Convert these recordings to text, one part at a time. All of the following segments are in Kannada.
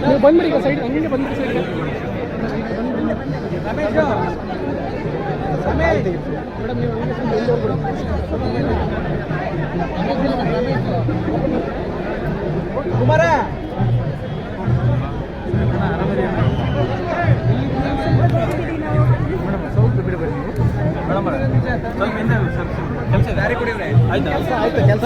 ನೀವು ಬಂದ್ಬಿಡಿ ಈಗ ಸೈಡ್ ಹಂಗೆ ಬಂದ್ಬಿಡಿ ಸೈಡ್ಗೆ ಮೇಡಮ್ ನೀವು ಕುಮಾರ ಕೆಲಸ ದಾರಿ ಕೊಡಿದ್ರೆ ಆಯ್ತು ಕೆಲಸ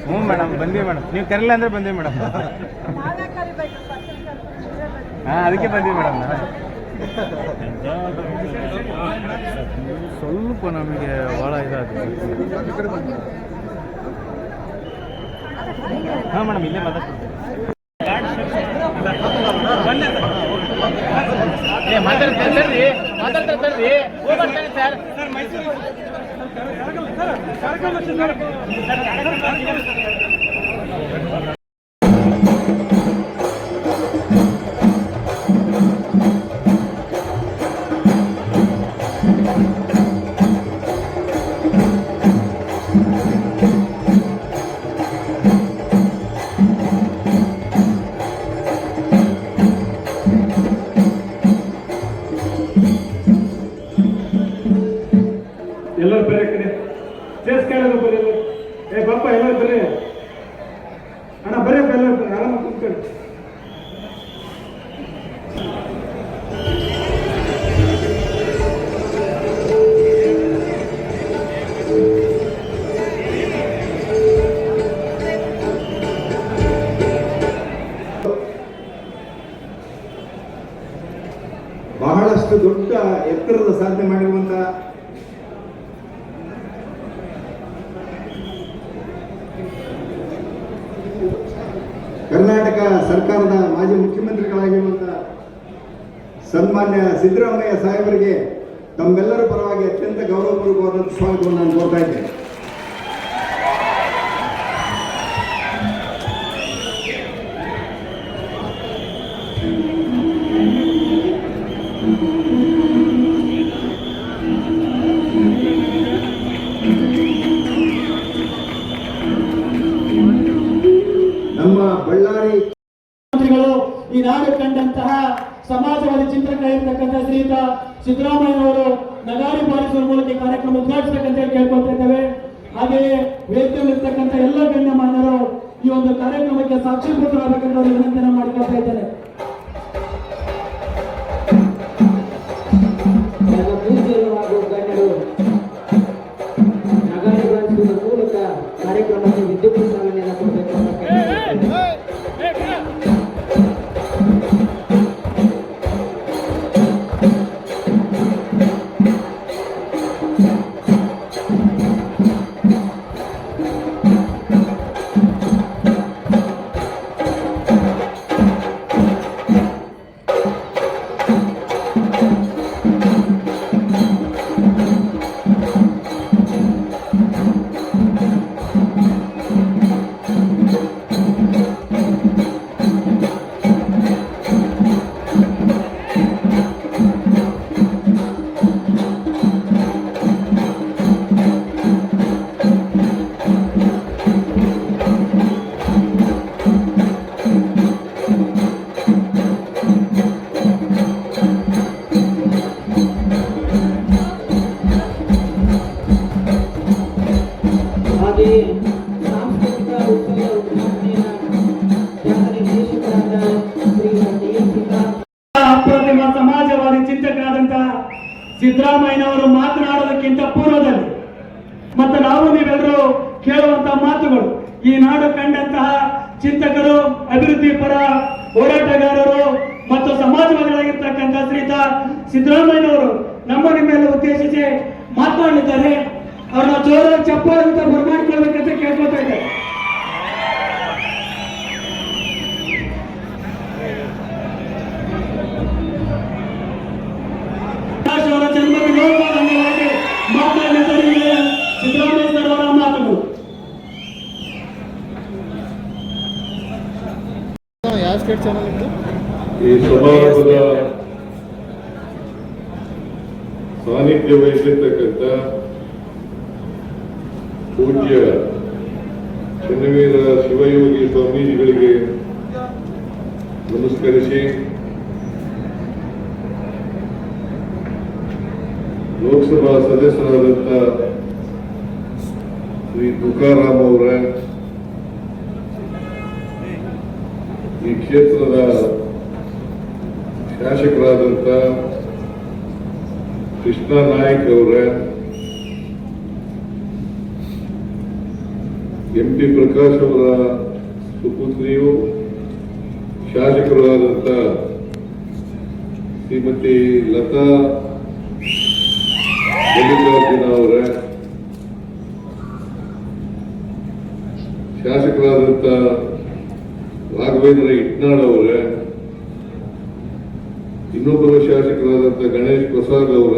ಹ್ಞೂ ಮೇಡಮ್ ಬಂದೀವಿ ಮೇಡಮ್, ನೀವು ಕರಿಲ್ಲ ಅಂದರೆ ಬಂದೀವಿ ಮೇಡಮ್. ಹಾಂ ಅದಕ್ಕೆ ಬಂದೀವಿ ಮೇಡಮ್. ಸ್ವಲ್ಪ ನಮಗೆ ಭಾಳ ಇದಾಗುತ್ತೆ. ಹಾಂ ಮೇಡಮ್ ಇಲ್ಲೇ ಮಾತಾಡ್ತೀನಿ ಸರ್. ಎಲ್ಲರೂ ಬೇರೆ ಕಡೆ ಸೇರ್ಸ್ಕೊಳ್ಳೋದು ಬರೀ ಏ ಪಾಪ ಎಲ್ಲರೂ ಬರ್ರಿ ಅಣ್ಣ ಬರ್ರಿ ಎಲ್ಲರೂ ಬರ್ರಿ ಆರಾಮ ಕೂತ್ಕೊಳ್ಳಿ. ಬಹಳಷ್ಟು ದೊಡ್ಡ ಎತ್ತರದ ಸಾಧನೆ ಮಾಡಿರುವಂತ ಕರ್ನಾಟಕ ಸರ್ಕಾರದ ಮಾಜಿ ಮುಖ್ಯಮಂತ್ರಿಗಳಾಗಿರುವಂತಹ ಸನ್ಮಾನ್ಯ ಸಿದ್ದರಾಮಯ್ಯ ಸಾಹೇಬರಿಗೆ ತಮ್ಮೆಲ್ಲರ ಪರವಾಗಿ ಅತ್ಯಂತ ಗೌರವಪೂರ್ವಕವಾದ ಸ್ವಾಗತವನ್ನು ನಾನು ಕೋರ್ತಾ ಇದ್ದೇನೆ. ನಮ್ಮ ಬಳ್ಳಾರಿ ಮಂತ್ರಿಗಳು ಈ ನಾಡು ಕಂಡಂತಹ ಸಮಾಜವಾದಿ ಚಿಂತಕ ಇರತಕ್ಕಂಥ ಶ್ರೀಯುತ ಸಿದ್ದರಾಮಯ್ಯನವರು ನಗಾರಿ ಬಾರಿಸುವ ಮೂಲಕ ಕಾರ್ಯಕ್ರಮ ಉದ್ಘಾಟಿಸಬೇಕಂತ ಕೇಳ್ಕೊಳ್ತಾ ಇದ್ದೇವೆ. ಹಾಗೆಯೇ ವೇದಿಕೆಯಲ್ಲಿರ್ತಕ್ಕಂಥ ಎಲ್ಲ ಗಣ್ಯಮಾನ್ಯರು ಈ ಒಂದು ಕಾರ್ಯಕ್ರಮಕ್ಕೆ ಸಾಕ್ಷೀಭೂತರಾಗಬೇಕಂತ ವಿನಂತಿಯನ್ನು ಮಾಡಿಕೊಳ್ತಾ ಇದ್ದೇನೆ. ಗಣ್ಯರು ನಗಾರಿ ಬಾರಿಸುವುದಕ್ಕೂ ಸಿದ್ದರಾಮಯ್ಯನವರು ಮಾತನಾಡೋದಕ್ಕಿಂತ ಪೂರ್ವದಲ್ಲಿ ಮತ್ತು ನಾವು ನೀವೆಲ್ಲರೂ ಕೇಳುವಂತಹ ಮಾತುಗಳು ಈ ನಾಡು ಕಂಡಂತಹ ಚಿಂತಕರು, ಅಭಿವೃದ್ಧಿ ಪರ ಹೋರಾಟಗಾರರು ಮತ್ತು ಸಮಾಜವಾದಿಗಳಾಗಿರ್ತಕ್ಕಂಥ ಶ್ರೀಯುತ ಸಿದ್ದರಾಮಯ್ಯನವರು ನಿಮ್ಮೆಲ್ಲ ಉದ್ದೇಶಿಸಿ ಮಾತನಾಡಲಿದ್ದಾರೆ. ಅವ್ರನ್ನ ಜೋರ ಚಪ್ಪಾಳೆ ಅಂತ ಬರಮಾಡಿಕೊಳ್ಬೇಕಂತ ಕೇಳ್ಕೊತಾ ಇದ್ದಾರೆ. ಅವರ ಜನ್ಮದಿನೋತ್ಸವದ ಅಂಗವಾಗಿ ಮಾತನಾಡಿದ್ದಾರೆ ಸಿದ್ದರಾಮಯ್ಯ ಸರ್ ಅವರ ಮಾತುಗಳು. ಯಾವ ಸ್ಟೇಟ್ ಚಾನಲ್ ಇತ್ತು? ಈ ಸಮಾರಂಭದ ಸಾನ್ನಿಧ್ಯ ವಹಿಸಿರ್ತಕ್ಕಂಥ ಪೂಜ್ಯ ಚನ್ನವೀರ ಶಿವಯೋಗಿ ಸ್ವಾಮೀಜಿಗಳಿಗೆ ನಮಸ್ಕರಿಸಿ, ಲೋಕಸಭಾ ಸದಸ್ಯರಾದಂಥ ಶ್ರೀ ತುಕಾರಾಮ್ ಅವರ, ಈ ಕ್ಷೇತ್ರದ ಶಾಸಕರಾದಂಥ ಕೃಷ್ಣ ನಾಯ್ಕ್ ಅವರ, MP ಪ್ರಕಾಶ್ ಅವರ ಸುಪುತ್ರಿಯು ಶಾಸಕರು ಆದಂಥ ಶ್ರೀಮತಿ ಲತಾ ಮಲ್ಲಿಕಾರ್ಜುನ ಅವರ, ಶಾಸಕರಾದಂಥ ರಾಘವೇಂದ್ರ ಇಟ್ನಾಳ್ ಅವರ, ಇನ್ನೊಬ್ಬರು ಶಾಸಕರಾದಂಥ ಗಣೇಶ್ ಪ್ರಸಾದ್ ಅವರ,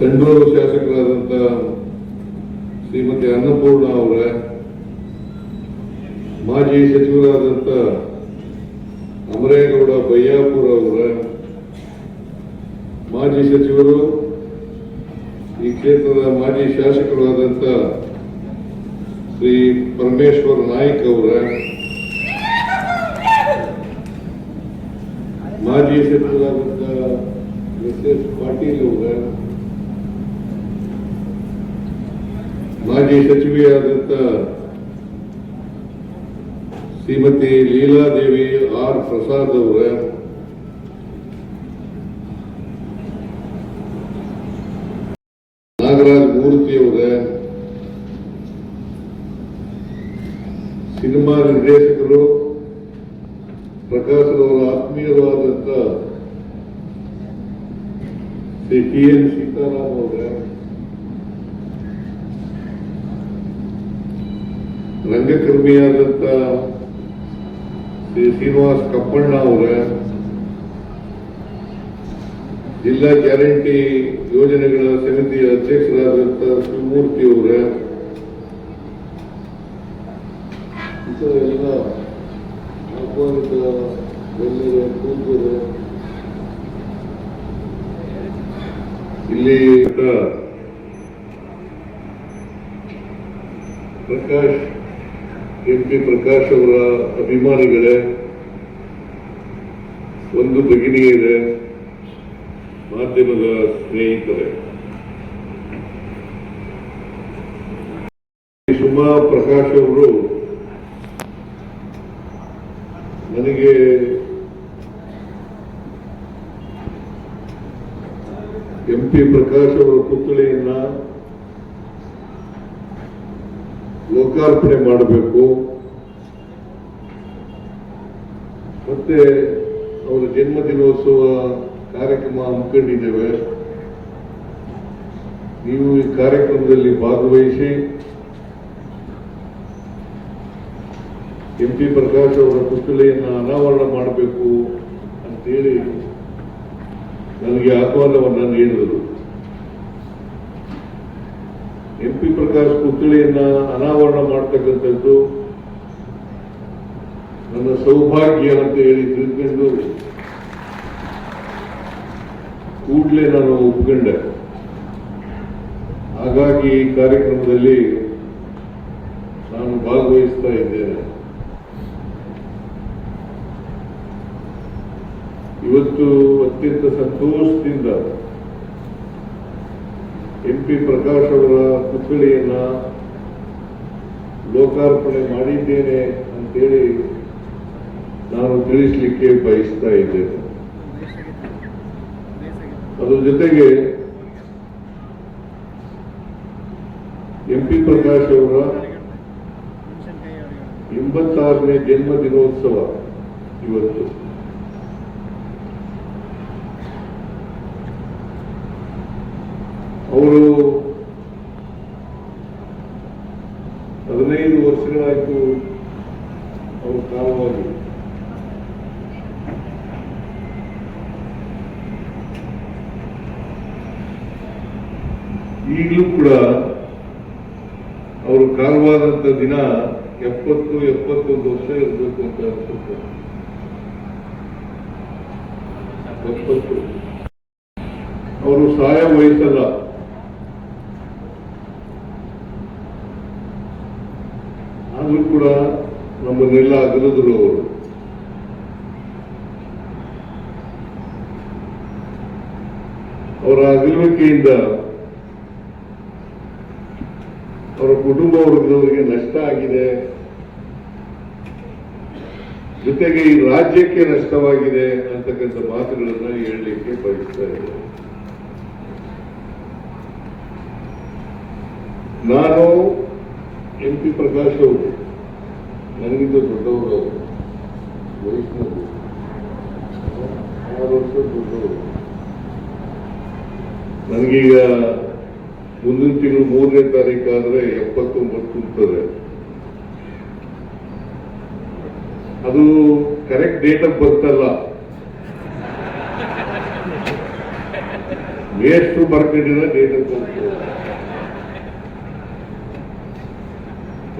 ಸಂಡೂರು ಶಾಸಕರಾದಂಥ ಶ್ರೀಮತಿ ಅನ್ನಪೂರ್ಣ ಅವರ, ಮಾಜಿ ಸಚಿವರಾದಂಥ ಅಮರೇಗೌಡ ಬಯ್ಯಾಪುರ ಅವರ, ಮಾಜಿ ಸಚಿವರು, ಈ ಕ್ಷೇತ್ರದ ಮಾಜಿ ಶಾಸಕರು ಆದಂಥ ಶ್ರೀ ಪರಮೇಶ್ವರ್ ನಾಯ್ಕ್ ಅವರ, ಮಾಜಿ ಸಚಿವರಾದಂಥ SS ಪಾಟೀಲ್ ಅವರ, ಮಾಜಿ ಸಚಿವೆಯಾದಂಥ ಶ್ರೀಮತಿ ಲೀಲಾದೇವಿ R ಪ್ರಸಾದ್ ಅವರ, ನಾಗರಾಜ್ ಮೂರ್ತಿ ಅವರ, ಸಿನಿಮಾ ನಿರ್ದೇಶಕರು ಪ್ರಕಾಶರವರ ಆತ್ಮೀಯರಾದಂಥ ಶ್ರೀ TN ಸೀತಾರಾಮ್ ಅವರ, ರಂಗಕರ್ಮಿಯಾದಂಥ ಶ್ರೀ ಶ್ರೀನಿವಾಸ್ ಕಪ್ಪಣ್ಣ ಅವರ, ಜಿಲ್ಲಾ ಗ್ಯಾರಂಟಿ ಯೋಜನೆಗಳ ಸಮಿತಿಯ ಅಧ್ಯಕ್ಷರಾದಂಥ ಶಿವಮೂರ್ತಿ ಅವರ, ಎಲ್ಲ ಆಹ್ವಾನಿತ ಗಣ್ಯರ ಪೂಜ್ಯರು, ಇಲ್ಲಿ ಪ್ರಕಾಶ್ MP ಪ್ರಕಾಶ್ ಅವರ ಅಭಿಮಾನಿಗಳೇ, ಒಂದು ಭಗಿನಿಯರೇ, ಮಾಧ್ಯಮದ ಸ್ನೇಹಿತರೆ, ಸುಮಾ ಪ್ರಕಾಶ್ ಅವರು ನನಗೆ MP ಪ್ರಕಾಶ್ ಅವರ ಪುತ್ಥಳಿಯನ್ನ ಲೋಕಾರ್ಪಣೆ ಮಾಡಬೇಕು, ಮತ್ತೆ ಅವರ ಜನ್ಮದಿನೋತ್ಸವ ಕಾರ್ಯಕ್ರಮ ಹಮ್ಮಿಕೊಂಡಿದ್ದೇವೆ. ನೀವು ಈ ಕಾರ್ಯಕ್ರಮದಲ್ಲಿ ಭಾಗವಹಿಸಿ MP ಪ್ರಕಾಶ್ ಅವರ ಪುತ್ಥಳಿಯನ್ನು ಅನಾವರಣ ಮಾಡಬೇಕು ಅಂತೇಳಿ ನನಗೆ ಆಹ್ವಾನವನ್ನು ನೀಡಿದರು. MP ಪ್ರಕಾಶ್ ಪುತ್ಥಳಿಯನ್ನ ಅನಾವರಣ ಮಾಡ್ತಕ್ಕಂಥದ್ದು ನನ್ನ ಸೌಭಾಗ್ಯ ಅಂತ ಹೇಳಿ ತಿಳ್ಕೊಂಡು ಕೂಡಲೇ ನಾನು ಒಪ್ಕೊಂಡೆ. ಹಾಗಾಗಿ ಈ ಕಾರ್ಯಕ್ರಮದಲ್ಲಿ ನಾನು ಭಾಗವಹಿಸ್ತಾ ಇದ್ದೇನೆ. ಇವತ್ತು ಅತ್ಯಂತ ಸಂತೋಷದಿಂದ MP ಪ್ರಕಾಶ್ ಅವರ ಪುತ್ಥಳಿಯನ್ನ ಲೋಕಾರ್ಪಣೆ ಮಾಡಿದ್ದೇನೆ ಅಂತೇಳಿ ನಾನು ತಿಳಿಸಲಿಕ್ಕೆ ಬಯಸ್ತಾ ಇದ್ದೇನೆ. ಅದ್ರ ಜೊತೆಗೆ MP ಪ್ರಕಾಶ್ ಅವರ 86ನೇ ಜನ್ಮ ದಿನೋತ್ಸವ ಇವತ್ತು. ಅವರು 15 ವರ್ಷಗಳಾಯಿತು ಅವ್ರ ಕಾಲವಾಗಿ. ಈಗಲೂ ಕೂಡ ಅವರು ಕಾಲವಾದಂತ ದಿನ 70-71 ವರ್ಷ ಇರಬೇಕು ಅಂತ ಅನ್ಸುತ್ತೆ. 70. ಅವರು ಸಹಾಯ ವಹಿಸಲ್ಲ. ಆದ್ರೂ ಕೂಡ ನಮ್ಮನ್ನೆಲ್ಲ ಅಗಲಿದ್ರು ಅವರು. ಅವರ ಅಗಲುವಿಕೆಯಿಂದ ಅವರ ಕುಟುಂಬ ವರ್ಗದವರಿಗೆ ನಷ್ಟ ಆಗಿದೆ, ಜೊತೆಗೆ ಈ ರಾಜ್ಯಕ್ಕೆ ನಷ್ಟವಾಗಿದೆ ಅಂತಕ್ಕಂಥ ಮಾತುಗಳನ್ನ ಹೇಳಲಿಕ್ಕೆ ಬಯಸ್ತಾ ಇದ್ದಾರೆ. ನಾನು MP ಪ್ರಕಾಶ್ ಅವರು ನನಗಿಂತ ದೊಡ್ಡವರು, ವಯಸ್ಸಿನಲ್ಲಿ 6 ವರ್ಷ ದೊಡ್ಡವರು. ನನಗೀಗ ಮುಂದಿನ ತಿಂಗಳು 3ನೇ ತಾರೀಕು ಆದ್ರೆ 79 ತುಂಬುತ್ತದೆ. ಅದು ಕರೆಕ್ಟ್ ಡೇಟ್ ಆಫ್ ಬರ್ತ್ ಅಲ್ಲ, ಮೇಷ್ಟ್ರು ಬರ್ಕೊಂಡಿರೋ ಡೇಟ್ ಆಫ್ ಬರ್ತ್.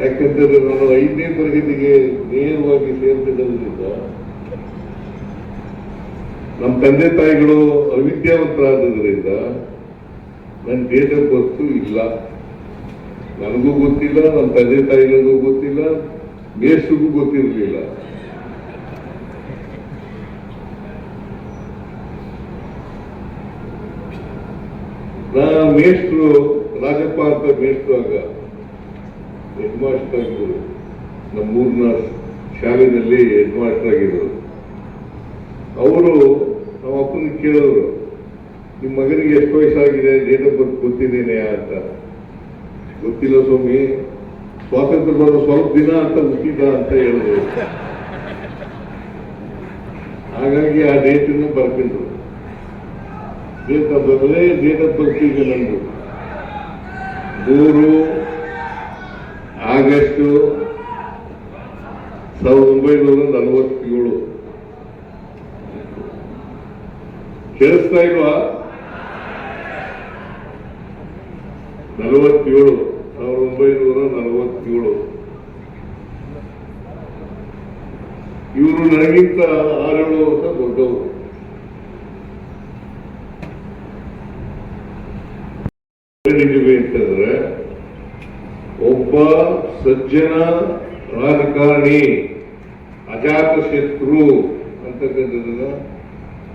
ಯಾಕಂತಂದ್ರೆ ನಾನು 5ನೇ ತರಗತಿಗೆ ನೇರವಾಗಿ ಸೇರ್ತಿದ್ದರಿಂದ ನಮ್ಮ ತಂದೆ ತಾಯಿಗಳು ಅವಿದ್ಯಾವಂತರಾದ್ರಿಂದ ನನ್ನ ಡೇಟ್ ಆಫ್ ಬರ್ತ್ ಇಲ್ಲ. ನನಗೂ ಗೊತ್ತಿಲ್ಲ, ನಮ್ಮ ತಂದೆ ತಾಯಿಗಳಿಗೂ ಗೊತ್ತಿಲ್ಲ, ಮೇಷ್ಟ್ರಿಗೂ ಗೊತ್ತಿರಲಿಲ್ಲ. ಮೇಷ್ಟ್ರು ರಾಜಪ್ಪ ಅಂತ ಮೇಷ್ಟ್ರು ಆಗ ಹೆಡ್ ಮಾಸ್ಟರ್ ಆಗಿದ್ರು. ನಮ್ಮೂರಿನ ಶಾಲೆಯಲ್ಲಿ ಹೆಡ್ ಮಾಸ್ಟರ್ ಆಗಿದ್ರು. ಅವರು ನಮ್ಮ ಅಪ್ಪನಿಗೆ ಕೇಳಿದ್ರು, ನಿಮ್ಮ ಮಗನಿಗೆ ಎಷ್ಟು ವಯಸ್ಸಾಗಿದೆ, ಡೇಟ್ ಆಫ್ ಬರ್ತ್ ಗೊತ್ತಿದ್ದೇನೆ ಅಂತ. ಗೊತ್ತಿಲ್ಲ ಸ್ವಾಮಿ, ಸ್ವಾತಂತ್ರ್ಯ ಬರೋ ಸ್ವಲ್ಪ ದಿನ ಅಂತ ಹುಟ್ಟಿದ ಅಂತ ಹೇಳಿದ್ರು. ಹಾಗಾಗಿ ಆ ಡೇಟನ್ನು ಬರ್ಕೊಂಡ್ರು. ಡೇಟ್ ಆಫ್ ಬರ್ತ್ ಈಗ ನಂದು 3 ಆಗಸ್ಟ್ 1947. ಕೇಳಿಸ್ತಾ ಇಲ್ವಾ? 47, 1947. ಇವರು ನನಗಿಂತ 6-7 ವರ್ಷ ದೊಡ್ಡವರು. ಅಂತಂದ್ರೆ ಒಬ್ಬ ಸಜ್ಜನ ರಾಜಕಾರಣಿ, ಅಜಾತ ಶತ್ರು ಅಂತಕ್ಕಂಥದ್ದನ್ನ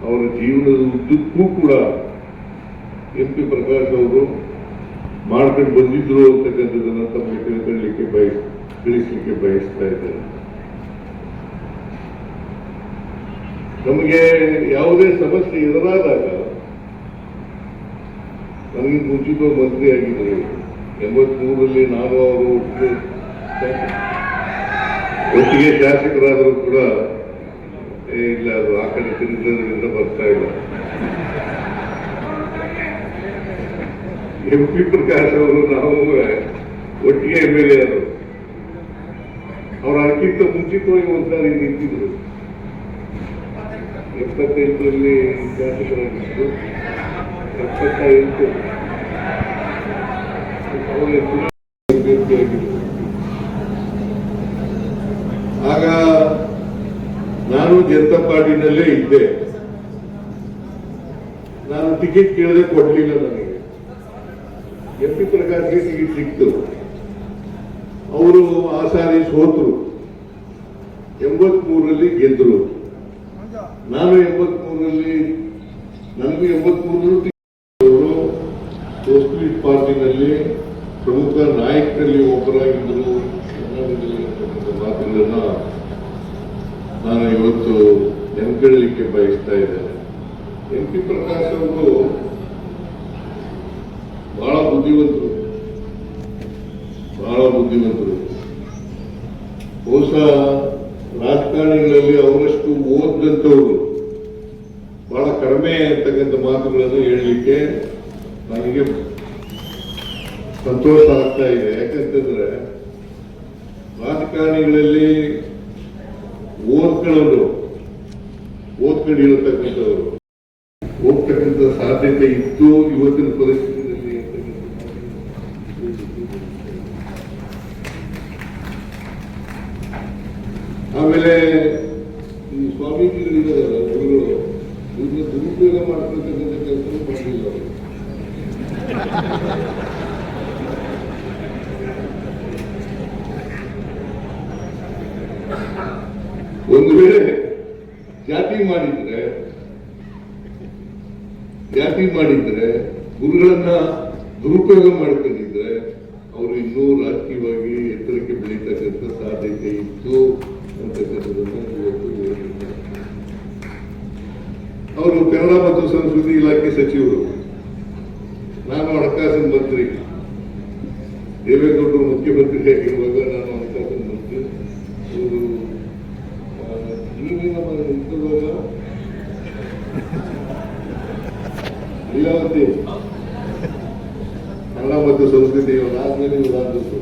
ಅವರ ಜೀವನದ ಉದ್ದಕ್ಕೂ ಕೂಡ MP ಪ್ರಕಾಶ್ ಅವರು ಮಾಡ್ಕೊಂಡು ಬಂದಿದ್ರು ಅಂತಕ್ಕಂಥದ್ದನ್ನ ತಮಗೆ ತಿಳಿಸ್ಲಿಕ್ಕೆ ಬಯಸ್ತಾ ಇದ್ದಾರೆ. ನಮಗೆ ಯಾವುದೇ ಸಮಸ್ಯೆ ಎದುರಾದಾಗ ನನಗೆ ಮುಂಚಿತ ಮಂತ್ರಿ ಆಗಿದ್ದರು. 83ರಲ್ಲಿ ನಾನು ಅವರು ಒಟ್ಟಿಗೆ ಶಾಸಕರಾದರೂ ಕೂಡ ಇಲ್ಲ, ಅದು ಆ ಕಡೆ ತಿರುಗಿದ್ರಿಂದ ಬರ್ತಾ ಇಲ್ಲ. MP ಪ್ರಕಾಶ್ ಅವರು ನಾವು ಒಟ್ಟಿಗೆ MLA ಆದರು. ಅವರು ಅದಕ್ಕಿಂತ ಮುಂಚಿತವಾಗಿ ಒಂದ್ಸಾರಿ ನಿಂತಿದ್ರು. 78ರಲ್ಲಿ ಶಾಸಕರಾಗಿದ್ದು 78 ಆಗ ನಾನು ಜನತಾ ಪಾರ್ಟಿನಲ್ಲೇ ಇದ್ದೆ. ನಾನು ಟಿಕೆಟ್ ಕೇಳದೆ ಕೊಡ್ಲಿಲ್ಲ. ನನಗೆ MP ಪ್ರಕಾಶ್ಗೆ ಟಿಕೆಟ್ ಸಿಕ್ತು. ಅವರು ಆ ಸಾರಿ ಸೋತರು. 83ರಲ್ಲಿ ಗೆದ್ದರು. ನಾನು 83ರಲ್ಲಿ ನನಗೂ 83 ಸೋಷಲಿಸ್ಟ್ ಪಾರ್ಟಿನಲ್ಲಿ ಪ್ರಮುಖ ನಾಯಕರಲ್ಲಿ ಒಬ್ಬರಾಗಿದ್ದರು. ಮಾತುಗಳನ್ನ ನಾನು ಇವತ್ತು ನೆನ್ಕೊಳ್ಳಲಿಕ್ಕೆ ಬಯಸ್ತಾ ಇದ್ದೇನೆ. MP ಪ್ರಕಾಶ್ ಅವರು ಬಹಳ ಬುದ್ಧಿವಂತರು. ಬಹುಶಃ ರಾಜಕಾರಣಿಗಳಲ್ಲಿ ಅವರಷ್ಟು ಓದಂತವರು ಬಹಳ ಕಡಿಮೆ ಅಂತಕ್ಕಂಥ ಮಾತುಗಳನ್ನು ಹೇಳಲಿಕ್ಕೆ ನನಗೆ ಸಂತೋಷ ಆಗ್ತಾ ಇದೆ. ಯಾಕಂತಂದ್ರೆ ರಾಜಕಾರಣಿಗಳಲ್ಲಿ ಓದ್ಕೊಂಡಿರತಕ್ಕಂಥವ್ರು ಹೋಗ್ತಕ್ಕಂಥ ಸಾಧ್ಯತೆ ಇತ್ತು ಇವತ್ತಿನ ಪರಿಸ್ಥಿತಿಯಲ್ಲಿ. ಆಮೇಲೆ ಈ ಸ್ವಾಮೀಜಿಗಳಿದಾರಲ್ಲ ಗುರುಗಳು ಇದನ್ನ ದುರುಪಯೋಗ ಮಾಡ್ಕೊಳ್ತಕ್ಕಂಥ ಕೆಲಸ ಮಾಡಲಿಲ್ಲ ಅವರು. ಒಂದು ವೇಳೆ ಜಾತಿ ಮಾಡಿದ್ರೆ ಗುರುಗಳನ್ನ ದುರುಪಯೋಗ ಮಾಡ್ಕೊಂಡಿದ್ರೆ ಅವರು ಇನ್ನೂ ರಾಜಕೀಯವಾಗಿ ಎತ್ತರಕ್ಕೆ ಬೆಳೀತಕ್ಕಂಥ ಸಾಧ್ಯತೆ ಇತ್ತು ಅಂತಕ್ಕಂಥದ್ದನ್ನ ಇವತ್ತು ಹೇಳಿದ್ದಾರೆ. ಅವರು ಕನ್ನಡ ಮತ್ತು ಸಂಸ್ಕೃತಿ ಇಲಾಖೆ ಸಚಿವರು, ನಾನು ಹಣಕಾಸಿನ ಮಂತ್ರಿ. ದೇವೇಗೌಡರು ಮುಖ್ಯಮಂತ್ರಿ ಆಗಿರುವಾಗ ನಾನು ಹಣಕಾಸಿನ ಮಂತ್ರಿ. ಅವರು ಈಗಿನ ಇದ್ದಾಗ ಲೀಲಾವತಿ ಕನ್ನಡ ಮತ್ತು ಸಂಸ್ಕೃತಿ ಆದ್ಮೇಲೆ ಇವರಾದದ್ದು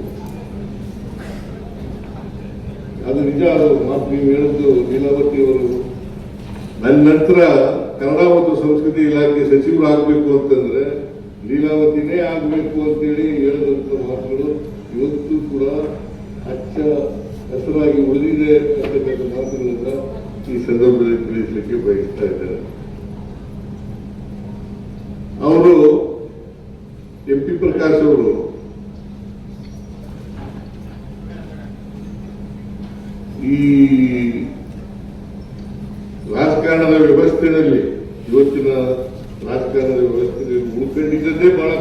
ಅದು ನಿಜ. ಅದು ಮಾತು ನೀವು ಹೇಳಿದ್ದು ಲೀಲಾವತಿ ಅವರು ನನ್ನ ನಂತರ ಕನ್ನಡ ಮತ್ತು ಸಂಸ್ಕೃತಿ ಇಲಾಖೆ ಸಚಿವರಾಗಬೇಕು ಅಂತಂದ್ರೆ ಲೀಲಾವತಿನೇ ಆಗಬೇಕು ಅಂತೇಳಿ ಹೇಳಿದಂತ ಮಾತುಗಳು ಇವತ್ತು ಕೂಡ ಹಚ್ಚ ಹೆಸರಾಗಿ ಉಳಿದಿದೆ ಅಂತಕ್ಕಂಥ ಮಾತುಗಳನ್ನ ಈ ಸಂದರ್ಭದಲ್ಲಿ ತಿಳಿಸಲಿಕ್ಕೆ ಬಯಸ್ತಾ ಇದ್ದಾರೆ. ಅವರು MP ಪ್ರಕಾಶ್ ಅವರು ಈ ರಾಜಕಾರಣದ ವ್ಯವಸ್ಥೆಯಲ್ಲಿ ಇವತ್ತಿನ ರಾಜಕಾರಣದ ವ್ಯವಸ್ಥೆಯಲ್ಲಿ ಉಳ್ಕೊಂಡಿದ್ದದೇ ಬಹಳ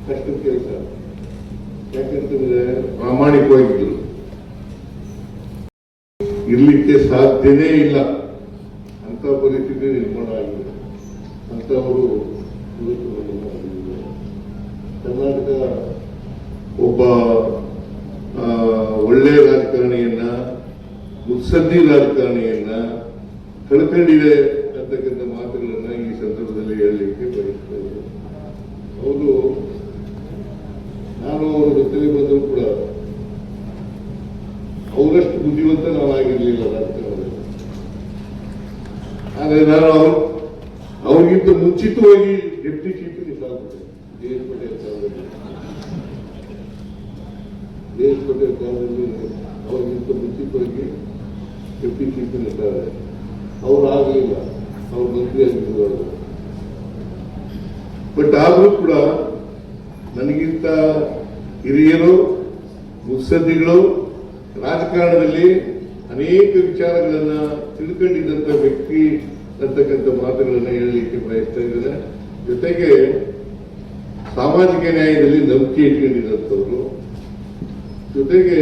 ಕಷ್ಟದ ಕೆಲಸ. ಯಾಕಂತಂದ್ರೆ ಪ್ರಾಮಾಣಿಕವಾಗಿದ್ದರು, ಇರ್ಲಿಕ್ಕೆ ಸಾಧ್ಯನೇ ಇಲ್ಲ ಅಂತ ಪರಿಸ್ಥಿತಿ ನಿರ್ಮಾಣ ಆಗಿದೆ. ಅಂತವರು ಕರ್ನಾಟಕ ಒಬ್ಬ ಒಳ್ಳೆ ರಾಜಕಾರಣಿಯನ್ನ, ಮುತ್ಸದ್ದಿ ರಾಜಕಾರಣಿಯನ್ನ ಕಳ್ಕೊಂಡಿದೆ ಅಂತಕ್ಕಂಥ ಮಾತುಗಳನ್ನ ಈ ಸಂದರ್ಭದಲ್ಲಿ ಹೇಳಲಿಕ್ಕೆ ಬಯಸ್ತೇನೆ. ಅವರು ನಾನು ಅವರ ಜೊತೆಗೆ ಬಂದರೂ ಕೂಡ ಅವರಷ್ಟು ಬುದ್ಧಿವಂತ ನಾವಾಗಿರ್ಲಿಲ್ಲ ರಾಜಕಾರಣದಲ್ಲಿ. ಆದರೆ ನಾನು ಅವ್ರಿಗಿಂತ ಮುಂಚಿತವಾಗಿ ಡೆಪ್ಟಿ ಚೀಫ್ ಮಿನಿಸ್ಟರ್ ಆಗ್ಬಿಟ್ಟೆ. ದೇಶ್ ಪಟೇಲ್ ಕಾಲದಲ್ಲಿ ಅವ್ರಿಗಿಂತ ಮುಂಚಿತವಾಗಿ ಡೆಪ್ಟಿ ಚೀಫ್ ಮಿನಿಸ್ಟರ್ ಆದ್ರೆ ಅವ್ರು ಆಗಲಿಲ್ಲ, ಅವ್ರು ಮಂತ್ರಿ ಆಗಿದ್ರು. ಬಟ್ ಆದ್ರೂ ಕೂಡ ನನಗಿಂತ ಹಿರಿಯರು, ಮುತ್ಸದ್ದಿಗಳು, ರಾಜಕಾರಣದಲ್ಲಿ ಅನೇಕ ವಿಚಾರಗಳನ್ನ ತಿಳ್ಕೊಂಡಿದ್ದಂತ ವ್ಯಕ್ತಿ ಅಂತಕ್ಕಂಥ ಮಾತುಗಳನ್ನ ಹೇಳಲಿಕ್ಕೆ ಬಯಸ್ತಾ ಇದ್ದಾರೆ. ಜೊತೆಗೆ ಸಾಮಾಜಿಕ ನ್ಯಾಯದಲ್ಲಿ ನಂಬಿಕೆ ಇಟ್ಕೊಂಡಿದ್ದಂಥವ್ರು, ಜೊತೆಗೆ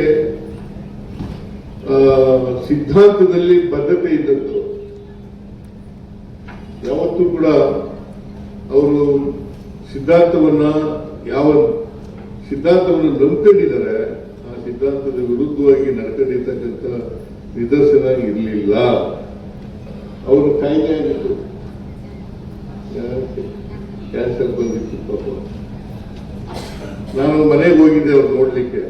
ಸಿದ್ಧಾಂತದಲ್ಲಿ ಬದ್ಧತೆ ಇದ್ದಂಥವ್ರು. ಯಾವತ್ತೂ ಕೂಡ ಅವರು ಯಾವ ಸಿದ್ಧಾಂತವನ್ನು ನಂಬ್ಕೊಂಡಿದ್ದಾರೆ ಆ ಸಿದ್ಧಾಂತದ ವಿರುದ್ಧವಾಗಿ ನಡ್ಕೊಂಡಿರ್ತಕ್ಕಂಥ ನಿದರ್ಶನ ಇರಲಿಲ್ಲ. ಅವರು ಕಾಯಿಲೆ ಆಗಿತ್ತು, ಕ್ಯಾನ್ಸರ್ ಬಂದಿತ್ತು ಪಾಪ. ನಾನು ಮನೆಗೆ ಹೋಗಿದ್ದೆ ಅವ್ರು ನೋಡ್ಲಿಕ್ಕೆ.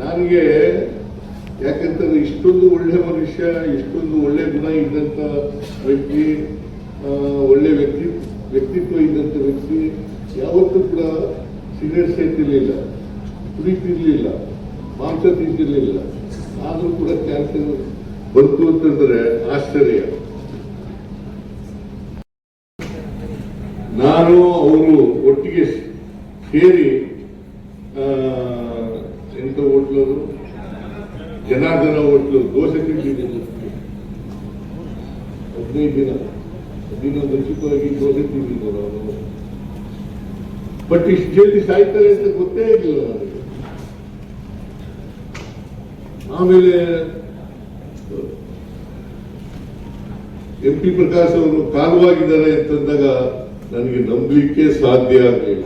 ನನಗೆ ಯಾಕಂತಂದ್ರೆ ಇಷ್ಟೊಂದು ಒಳ್ಳೆ ಮನುಷ್ಯ, ಇಷ್ಟೊಂದು ಒಳ್ಳೆ ಗುಣ ಇದ್ದಂತ ವ್ಯಕ್ತಿ, ಒಳ್ಳೆ ವ್ಯಕ್ತಿತ್ವ ಇದ್ದಂತ ವ್ಯಕ್ತಿ ಯಾವತ್ತೂ ಕೂಡ ಸಿಗರೇಟ್ ಸೇರ್ತಿರ್ಲಿಲ್ಲ, ಕುಡಿತಿರ್ಲಿಲ್ಲ, ಮಾಂಸ ತಿಂತಿರ್ಲಿಲ್ಲ. ಆದ್ರೂ ಕೂಡ ಕ್ಯಾನ್ಸರ್ ಬಂತು ಅಂತಂದ್ರೆ ಆಶ್ಚರ್ಯ. ನಾನು ಅವರು ಒಟ್ಟಿಗೆ ಸೇರಿ ಎಂತ ಹೋಟ್ಲದು ಜನಾರ್ದನ ಹೋಟ್ಲು ದೋಸೆ ತಿಂತಿದ್ದೀನಿ 15 ದಿನ ಮುಂಚಿತವಾಗಿ ದೋಸೆ ತಿಂದಿದ್ದು ನಾನು. ಬಟ್ ಇಷ್ಟು ಜಲ್ದಿ ಸಾಯ್ತಾರೆ ಅಂತ ಗೊತ್ತೇ ಇರಲಿಲ್ಲ ನನಗೆ. ಆಮೇಲೆ MP ಪ್ರಕಾಶ್ ಅವರು ಕಾಲವಾಗಿದ್ದಾರೆ ಅಂತಂದಾಗ ನನಗೆ ನಂಬಲಿಕ್ಕೆ ಸಾಧ್ಯ ಆಗಲಿಲ್ಲ.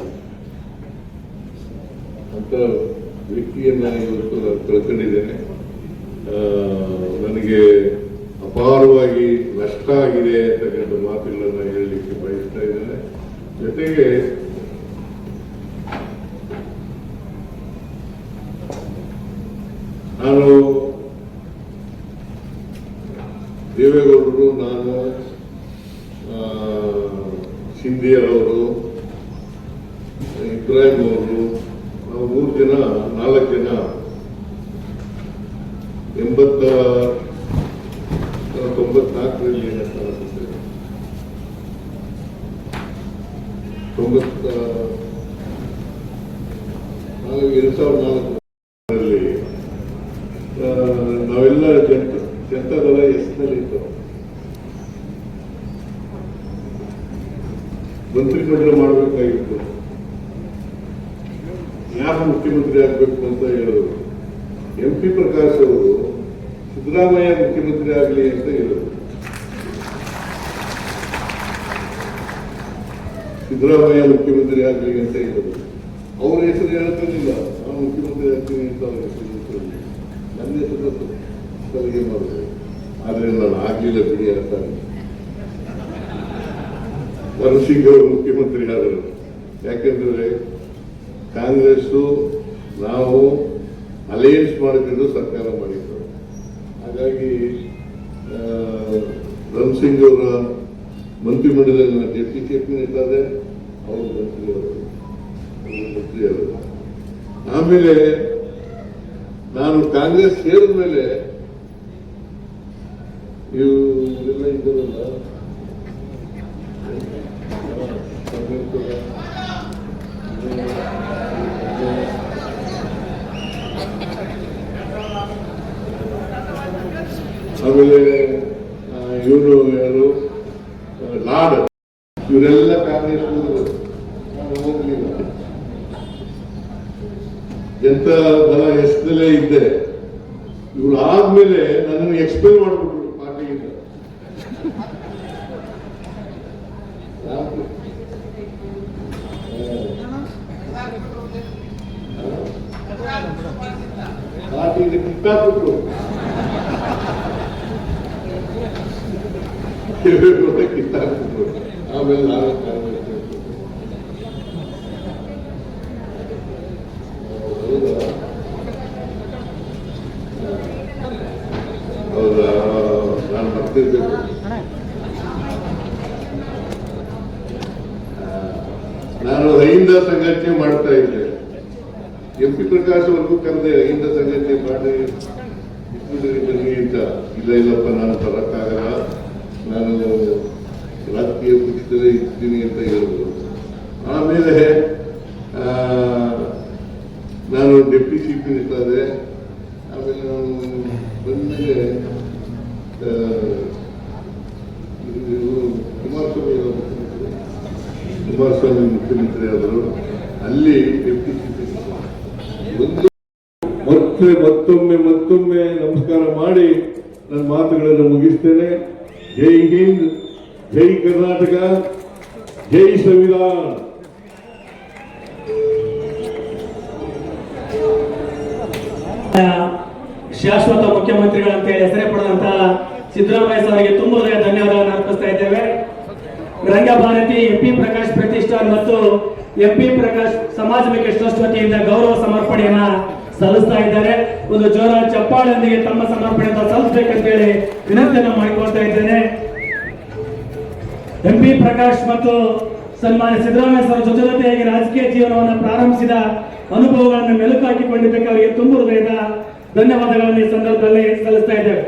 ಅಂತ ವ್ಯಕ್ತಿಯನ್ನ ಇವತ್ತು ನಾನು ಕಳ್ಕೊಂಡಿದ್ದೇನೆ. ನನಗೆ ಅಪಾರವಾಗಿ ನಷ್ಟ ಆಗಿದೆ ಅಂತಕ್ಕಂಥ ಮಾತುಗಳನ್ನ ಹೇಳಲಿಕ್ಕೆ ಬಯಸ್ತಾ ಇದ್ದೇನೆ. ಜೊತೆಗೆ ನಾನು ದೇವೇಗೌಡರು, ನಾನು, ಸಿಂಧಿಯರವರು, ಇಬ್ರಾಹಿಂ ಅವರು, ನಾವು 4 ಜನ 94ರಲ್ಲಿ ಏನಾಗ್ತಾರೆ 2004ರಲ್ಲಿ ನಾವೆಲ್ಲ ಜನತಾದಳ ಎಸ್ನಲ್ಲಿ ಇತ್ತು. ಮಂತ್ರಿಮಂಡಲ ಮಾಡಬೇಕಾಗಿತ್ತು. ಯಾರು ಮುಖ್ಯಮಂತ್ರಿ ಆಗಬೇಕು ಅಂತ ಹೇಳೋರು. MP ಪ್ರಕಾಶ್ ಅವರು ಸಿದ್ದರಾಮಯ್ಯ ಮುಖ್ಯಮಂತ್ರಿ ಆಗಲಿ ಅಂತ ಹೇಳೋರು. ಸಿದ್ದರಾಮಯ್ಯ ಮುಖ್ಯಮಂತ್ರಿ ಆಗಲಿ ಅಂತ ಹೇಳೋದು. ಅವ್ರ ಹೆಸರು ಹೇಳ್ತಿರ್ಲಿಲ್ಲ, ನಾನು ಮುಖ್ಯಮಂತ್ರಿ ಆಗ್ತೀನಿ ಅಂತ ಅವ್ರ ಹೆಸರು ಹೇಳ್ತಿರಲಿಲ್ಲ. ನನ್ನ ಹೆಸರು ಸಲಹೆ ಮಾಡಿದ್ರು. ಆದ್ರೆ ನಾನು ಆಗ್ಲಿಲ್ಲ ಬಿಡಿ ಅಂತಾನೆ. ನರಸಿಂಗ್ ಅವರು ಮುಖ್ಯಮಂತ್ರಿ ಆದರು. ಯಾಕೆಂದ್ರೆ ಕಾಂಗ್ರೆಸ್ ನಾವು ಅಲಯನ್ಸ್ ಮಾಡಿಕೊಂಡು ಸರ್ಕಾರ ಮಾಡಿದ್ರು. ಹಾಗಾಗಿ ನರಸಿಂಗ್ ಅವರ ಮಂತ್ರಿಮಂಡಲದಲ್ಲಿ ಡೆಪ್ಟಿ ಚೀಫ್ ಮಿನಿಸ್ಟರ್ ಆದ್ರೆ ಅವರು ಮಂತ್ರಿ ಆದರು. ಆಮೇಲೆ ನಾನು ಕಾಂಗ್ರೆಸ್ ಸೇರಿದ ಮೇಲೆ ಇವರೆಲ್ಲ ಇದ್ದಾರಲ್ಲ, ಆಮೇಲೆ ಇವರು ಯಾರು ಲಾಡ್, ಇವರೆಲ್ಲ ಕಾಂಗ್ರೆಸ್ ನಾನು ಹೋಗ್ಲಿಲ್ಲ. ಜನತಾ ದಳ ಎಸ್ನಲ್ಲೇ ಇದ್ದೆ. ಇವ್ರು ಆದ್ಮೇಲೆ ನನ್ನನ್ನು ಎಕ್ಸ್ಪೈರ್ ಮಾಡ್ಬಿಟ್ರು ಪಾರ್ಟಿಯಿಂದ. ಪಾರ್ಟಿಯಿಂದ ಕಿತ್ತಾಕ್ಬಿಟ್ರು. ಕಿತ್ತಾಕ್ಬಿಟ್ರು. ಆಮೇಲೆ ನಾನು ಕಾಂಗ್ರೆಸ್ ಹೌದಾ, ನಾನು ಬರ್ತಿರ್ಬೇಕು. ನಾನು ಅಹಿಂದ ಸಂಘಟನೆ ಮಾಡ್ತಾ ಇದ್ದೆ. MP ಪ್ರಕಾಶ್ ಅವ್ರಿಗೂ ಕರೆದೆ, ಅಹಿಂದ ಸಂಘಟನೆ ಮಾಡಿ ಬನ್ನಿ ಅಂತ. ಇಲ್ಲಪ್ಪ ನಾನು ಬರಕ್ಕಾಗಲ್ಲ, ನಾನು ರಾಜಕೀಯ ಪಕ್ಷದಲ್ಲೇ ಇರ್ತೀನಿ ಅಂತ ಹೇಳಿದ್ರು. ಆಮೇಲೆ ನಾನು ಡೆಪ್ಟಿ ಚೀಫ್ ಮಿನಿಸ್ಟರ್ ಆದೆ. ಆಮೇಲೆ ನಾನು ಬಂದ್ಮೇಲೆ ಕುಮಾರಸ್ವಾಮಿ ಮುಖ್ಯಮಂತ್ರಿ ಆದರು. ಅಲ್ಲಿ ಡೆಪ್ಟಿ ಚೀಫ್ ಮಿನಿಸ್ಟರ್. ಮತ್ತೊಮ್ಮೆ ನಮಸ್ಕಾರ ಮಾಡಿ ನನ್ನ ಮಾತುಗಳನ್ನು ಮುಗಿಸ್ತೇನೆ. ಜೈ ಹಿಂದ್, ಜೈ ಕರ್ನಾಟಕ, ಜೈ ಸಂವಿಧಾನ. ಶಾಶ್ವತ ಮುಖ್ಯಮಂತ್ರಿಗಳಂತ ಹೆಸರೇ ಪಡೆದಂತಹ ಸಿದ್ದರಾಮಯ್ಯ ಅವರಿಗೆ ತುಂಬ ಧನ್ಯವಾದಗಳನ್ನು ಅರ್ಪಿಸ್ತಾ ಇದ್ದೇವೆ. ರಂಗಭಾರತಿ MP ಪ್ರಕಾಶ್ ಪ್ರತಿಷ್ಠಾನ್ ಮತ್ತು MP ಪ್ರಕಾಶ್ ಸಮಾಜಮುಖಿ ಟ್ರಸ್ಟ್ ವತಿಯಿಂದ ಗೌರವ ಸಮರ್ಪಣೆಯನ್ನ ಸಲ್ಲಿಸ್ತಾ ಇದ್ದಾರೆ. ಒಂದು ಜೋರ ಚಪ್ಪಾಳೆಯೊಂದಿಗೆ ತಮ್ಮ ಸಮರ್ಪಣೆಯನ್ನು ಸಲ್ಲಿಸಬೇಕಂತ ಹೇಳಿ ವಿನಂತಿಯನ್ನು ಮಾಡಿಕೊಳ್ತಾ ಇದ್ದೇನೆ. MP ಪ್ರಕಾಶ್ ಮತ್ತು ಸನ್ಮಾನ್ಯ ಸಿದ್ದರಾಮಯ್ಯ ಅವರ ಜೊತೆಯಾಗಿ ರಾಜಕೀಯ ಜೀವನವನ್ನು ಪ್ರಾರಂಭಿಸಿದ ಅನುಭವಗಳನ್ನು ಮೆಲುಕು ಹಾಕಿಕೊಂಡಿದ್ದಕ್ಕೆ ಅವರಿಗೆ ತುಂಬ ಹೃದಯದ ಧನ್ಯವಾದಗಳನ್ನು ಈ ಸಂದರ್ಭದಲ್ಲಿ ಸಲ್ಲಿಸ್ತಾ ಇದ್ದೇವೆ.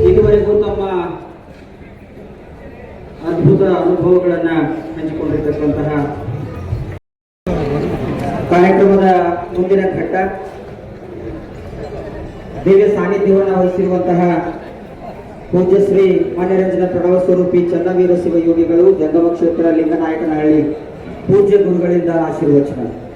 ಇದುವರೆಗೂ ತಮ್ಮ ಅದ್ಭುತ ಅನುಭವಗಳನ್ನು ಹಂಚಿಕೊಂಡಿರ್ತಕ್ಕಂತಹ ಕಾರ್ಯಕ್ರಮದ ಮುಂದಿನ ಘಟ್ಟ ದಿವ್ಯ ಸಾನ್ನಿಧ್ಯವನ್ನು ವಹಿಸಿರುವಂತಹ ಪೂಜ್ಯ ಶ್ರೀ ಮಾನ್ಯರಂಜನ ಪ್ರಣವ ಸ್ವರೂಪಿ ಚನ್ನವೀರ ಶಿವಯೋಗಿಗಳು, ಜಂಗಮ ಕ್ಷೇತ್ರ ಲಿಂಗನಾಯಕನಹಳ್ಳಿ ಪೂಜ್ಯ ಗುರುಗಳಿಂದ ಆಶೀರ್ವಚನ.